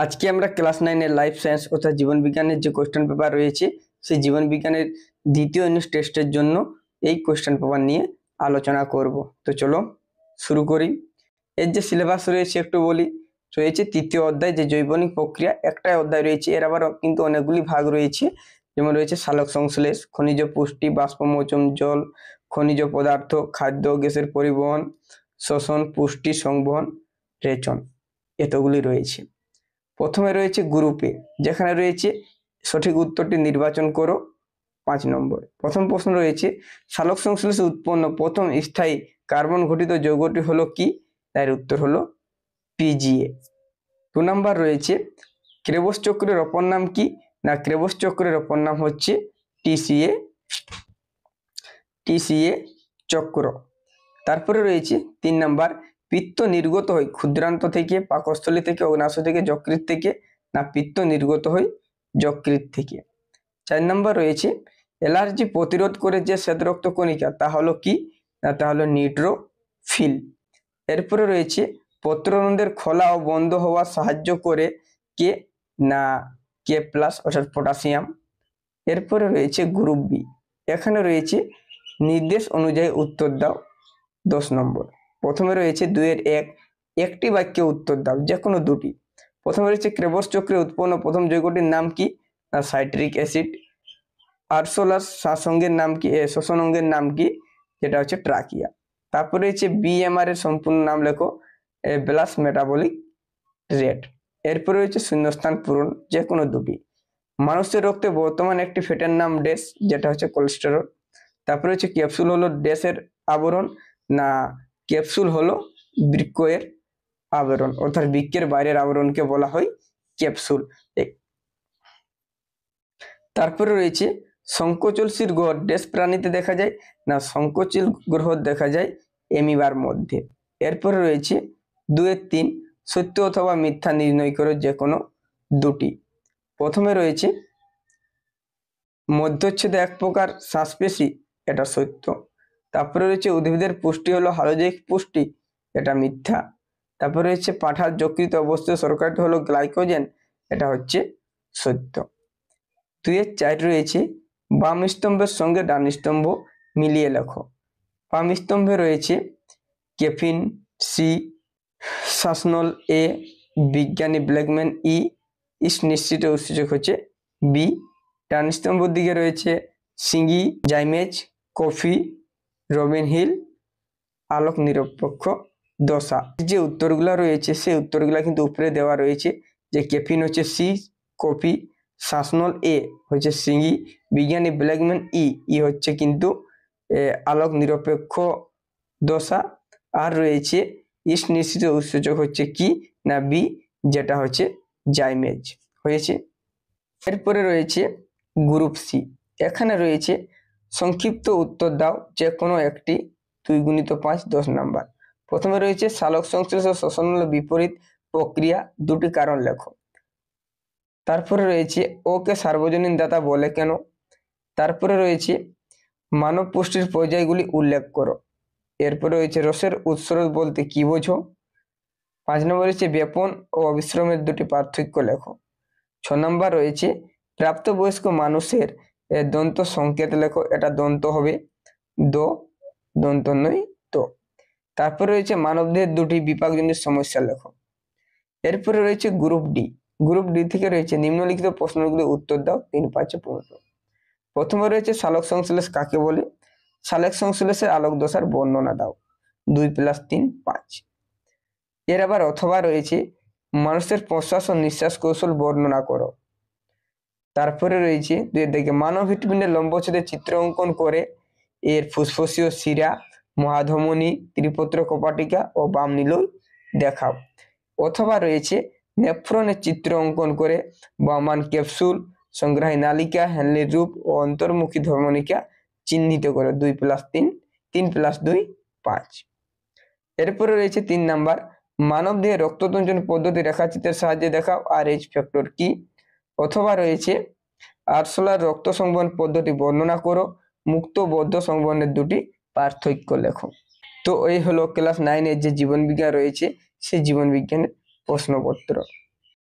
আজকে আমরা ক্লাস 9 এর লাইফ সায়েন্স অর্থাৎ জীবন বিজ্ঞানের যে কোশ্চেন পেপার রয়েছে সেই জীবন বিজ্ঞানের দ্বিতীয় ইউনিট টেস্টের জন্য এই কোশ্চেন পেপার নিয়ে আলোচনা করব। তো চলো শুরু করি। এর যে সিলেবাস রয়েছে একটু বলি। রয়েছে তৃতীয় অধ্যায় যে জৈবনিক প্রক্রিয়া, একটাই অধ্যায় রয়েছে, এর আবার কিন্তু অনেকগুলি ভাগ রয়েছে। যেমন রয়েছে সালোক সংশ্লেষ, খনিজ পুষ্টি, বাষ্পমোচন, জল, খনিজ পদার্থ, খাদ্য, গ্যাসের পরিবহন, শ্বসন, পুষ্টি, সংবহন, রেচন, এতগুলি রয়েছে। প্রথমে রয়েছে গ্রুপে, যেখানে রয়েছে সঠিক উত্তরটি নির্বাচন করো 5 নম্বর। প্রথম প্রশ্ন রয়েছে সালোক সংশ্লেষে উৎপন্ন প্রথম স্থায়ী কার্বন ঘটিত যৌগটি হলো কি? এর উত্তর হলো পিজিএ। 2 নম্বর রয়েছে ক্রেবস চক্রের অপর নাম কি? না, ক্রেবস চক্রের অপর নাম হচ্ছে টিসিএ চক্র। তারপরে রয়েছে 3 নম্বর পিত্ত নির্গত হয় ক্ষুদ্রান্ত থেকে, পাকস্থলী থেকে, অগ্নাশয় থেকে, যকৃৎ থেকে, না পিত্ত নির্গত হয় যকৃৎ থেকে। 4 নম্বর রয়েছে অ্যালার্জি প্রতিরোধ করে যে শ্বেতরক্ত কণিকা তা হলো কি? না, তা হলো নিউট্রোফিল। এরপরে রয়েছে পত্ররন্ধ্রের খোলা ও বন্ধ হওয়া সাহায্য করে কে? না K+ অর্থাৎ পটাশিয়াম। এরপরে রয়েছে গ্রুপ বি, এখানে রয়েছে নির্দেশ অনুযায়ী উত্তর দাও 10 নম্বর। প্রথমে রয়েছে 2-এর 1, একটি বাক্যে উত্তর দাও, যে কোনো দুটি। প্রথমে রয়েছে ক্রেবস চক্রে উৎপন্ন প্রথম যৌগটির নাম কি? না সাইট্রিক অ্যাসিড। আরশোলার শাসঙ্গের নাম কি? শ্বসন অঙ্গের নাম কি? যেটা হচ্ছে ট্রাকিয়া। তারপরে রয়েছে বিএমআর এর সম্পূর্ণ নাম লেখো, ব্লাস মেটাবলিক রেট। এরপরে রয়েছে শূন্যস্থান পূরণ, যে কোনো দুটি। মানুষের রক্তে বর্তমান একটি ফ্যাটের নাম ড্যাশ, যেটা হচ্ছে কোলেস্টেরল। তারপরে হচ্ছে ক্যাপসুল হলো ড্যাশের আবরণ, না ক্যাপসুল হলো বৃক্কের আবরণ, অর্থাৎ বৃক্কের বাইরের আবরণকে বলা হয় ক্যাপসুল। তারপরে রয়েছে সংকোচনশীল গ্রহ ড্যাশ প্রাণীতে দেখা যায়? না সংকোচনশীল গ্রহ দেখা যায় অ্যামিবার মধ্যে। এরপরে রয়েছে 2-এর 3 সত্য অথবা মিথ্যা নির্ণয় করো, যে কোনো দুটি। প্রথমে রয়েছে মধ্যচ্ছেদে এক প্রকার শ্বাসপেশি, এটা সত্য। তারপরে রয়েছে উদ্ভিদের পুষ্টি হলো হালোজৈবিক পুষ্টি, এটা মিথ্যা। তারপরে রয়েছে পাঁঠার যকৃত অবস্থিত শর্করাটি হলো গ্লাইকোজেন, এটা হচ্ছে সত্য। 2-এর 4 রয়েছে বাম স্তম্ভের সঙ্গে ডান স্তম্ভ মিলিয়ে লেখো। বাম স্তম্ভে রয়েছে ক্যাফিন সি, শাসনল এ, বিজ্ঞানী ব্ল্যাকম্যান ই, ইস্ট নিশ্চিত উৎসেচক হচ্ছে বি। ডান স্তম্ভের দিকে রয়েছে সিঙ্গি, জাইমেজ, কফি, রবিন হিল, আলোক নিরপেক্ষ দশা। যে উত্তরগুলো রয়েছে সেই উত্তরগুলো কিন্তু উপরে দেওয়া রয়েছে, যে ক্যাফিন হচ্ছে সি, কফি, শাসনল এ হচ্ছে সিঙ্গি, বিজ্ঞানী ব্ল্যাকম্যান ই হচ্ছে কিন্তু আলোক নিরপেক্ষ দশা, আর রয়েছে ইস্ট নিশ্চিত উৎসেচক হচ্ছে কি? না বি, যেটা হচ্ছে জাইমেজ হয়েছে। এরপরে রয়েছে গ্রুপ সি, এখানে রয়েছে সংক্ষিপ্ত উত্তর দাও, যে কোনো একটি। 2 × 5 10 নম্বর। প্রথমে রয়েছে সালোক সংশ্লেষ ও শ্বসন হলো বিপরীত প্রক্রিয়া, দুটি কারণ লেখো। তারপরে রয়েছে ওকে সার্বজনীন দাতা বলে কেন? তারপরে রয়েছে মানব পুষ্টির পর্যায়গুলি উল্লেখ করো। এরপরে রয়েছে রসের উৎসর্গ বলতে কি বোঝো? 5 নম্বর রয়েছে ব্যাপন ও অবিশ্রামের দুটি পার্থক্য লেখো। 6 নম্বর রয়েছে প্রাপ্তবয়স্ক মানুষের দন্ত সংকেত লেখো, এটা দন্ত হবে দ, দন্ত নয় তো। তারপরে রয়েছে মানবদেহের দুটি বিপাকজনিত সমস্যা লেখো। এরপরে রয়েছে গ্রুপ ডি, গ্রুপ ডি থেকে রয়েছে নিম্নলিখিত প্রশ্নগুলি উত্তর দাও 3 5 15। প্রথমে রয়েছে সালোক সংশ্লেষ কাকে বলে? সালোক সংশ্লেষের আলোক দশার বর্ণনা দাও, 2 + 3 5। এর আবার অথবা রয়েছে মানুষের প্রশ্বাস ও নিঃশ্বাস কৌশল বর্ণনা করো। তারপরে রয়েছে 2 দিকে মানব ভিটামিনের লম্বচ্ছেদের চিত্র অঙ্কন করে এর ফুসফুসীয় শিরা, মহাধমনী, ত্রিপত্র কপাটিকা ও বাম নিলয় দেখাও। অথবা রয়েছে নেফ্রনের চিত্র অঙ্কন করে বামান ক্যাপসুল, সংগ্রাহী নালিকা, হ্যানলির রূপ ও অন্তর্মুখী ধমনিকা চিহ্নিত করে, 2 + 3 3 + 2 5। এরপরে রয়েছে 3 নাম্বার মানব দেহে রক্ততঞ্চন পদ্ধতি রেখাচিত্রের সাহায্যে দেখাও, আর এইচ ফ্যাক্টর কি? অথবা রয়েছে আরশোলার রক্ত সংবহন পদ্ধতি বর্ণনা করো, মুক্ত বদ্ধ সংবহনের দুটি পার্থক্য লেখো। তো এই হলো ক্লাস 9 এর যে জীবন বিজ্ঞান রয়েছে সেই জীবন বিজ্ঞানের প্রশ্নপত্র।